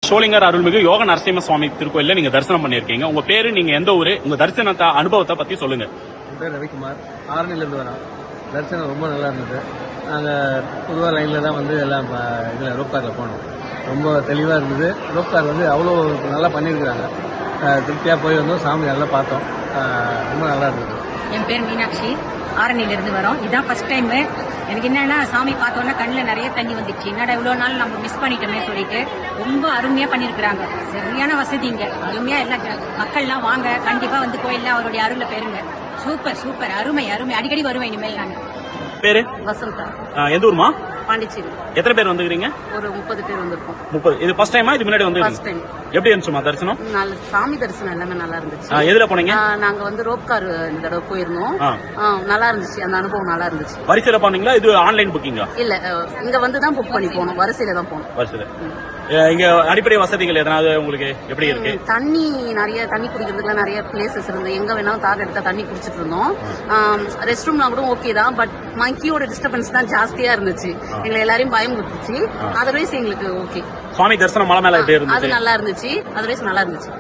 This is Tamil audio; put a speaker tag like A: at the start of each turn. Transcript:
A: ஷோலிங்கர் அருள்மிகு யோக நரசிம்ம சுவாமி திருக்கோயில நீங்க தரிசனம் பண்ணிருக்கீங்க. உங்க பேரு, நீங்க எந்த ஊரு, உங்க தரிசனத்தை அனுபவத்தை பத்தி சொல்லுங்க.
B: என் பேர் ரவிக்குமார், ஆரணிலேருந்து வரோம். தரிசனம் ரொம்ப நல்லா இருந்தது. நாங்கள் பொதுவாக லைனில் தான் வந்து எல்லாம் இதில் ரோப் காரில் போனோம். ரொம்ப தெளிவாக இருந்தது. ரோப் கார் வந்து அவ்வளோ நல்லா பண்ணியிருக்கிறாங்க. திருப்தியாக போய் வந்தோம், சாமி நல்லா பார்த்தோம். ரொம்ப நல்லா இருந்தது.
C: என் பேர் மீனாட்சி, ஆரணிலிருந்து வரோம். இதுதான் ஃபர்ஸ்ட் டைம். எனக்கு என்னன்னா சாமி பார்த்தோன்னா கண்ணில் நிறைய தண்ணி வந்துச்சு. என்னடா இவ்வளோ நாள் நம்ம மிஸ் பண்ணிட்டோமே சொல்லிட்டு ரொம்ப அருமையாக பண்ணியிருக்கிறாங்க. சரியான வசதிங்க, அருமையாக எல்லா மக்கள்லாம் வாங்க, கண்டிப்பாக வந்து கோயிலில் அவருடைய அருளை பெறுங்க. சூப்பர் சூப்பர், அருமை அருமை. அடிக்கடி வருவேன் இனிமேல். நான்
A: பேரு
C: வசந்தா,
A: எந்த ஊர்மா?
C: பாண்டிச்சேரி.
A: எத்தனை பேர் வந்துக்கிறீங்க?
C: ஒரு 30 பேர் வந்திருக்கோம்.
A: 30. இது ஃபர்ஸ்ட் டைமா? இது முன்னாடி வந்து
C: ஃபர்ஸ்ட் டைம்.
A: எப்படி இருந்துச்சுமா தரிசனம்?
C: நல்ல சாமி தரிசனம் எல்லாமே நல்லா இருந்துச்சு.
A: எதுல போனீங்க?
C: நாங்க வந்து ரோப் கார் இந்த தடவை போயிருந்தோம். நல்லா இருந்துச்சு, அந்த அனுபவம் நல்லா இருந்துச்சு.
A: வரிசையில போனீங்களா? இது ஆன்லைன் புக்கிங்கா?
C: இல்ல, இங்க வந்து தான் புக் பண்ணி போனோம். வரிசையில தான் போனோம்.
A: வரிசையில. இங்க அடிப்படை வசதிகள் எதனாவது உங்களுக்கு எப்படி இருக்கு?
C: தண்ணி, நிறைய தண்ணி குடிக்கிறதுக்குலாம் நிறைய பிளேசஸ் இருந்து எங்க வேணாலும் தாக எடுத்தா தண்ணி குடிச்சிட்டு இருந்தோம். ரெஸ்ட் ரூம்லாம் கூட ஓகே தான், பட் மங்கியோட டிஸ்டர்பன்ஸ் தான் ஜாஸ்தியா இருந்துச்சு. எங்களை எல்லாரையும் பயம் கொடுத்துச்சு. அதர்வைஸ் எங்களுக்கு ஓகே.
A: சுவாமி தரிசனம் மலை மேல எப்படி இருந்துச்சு?
C: அது நல்லா இருந்துச்சு. அதர்வைஸ் நல்லா இருந்துச்சு.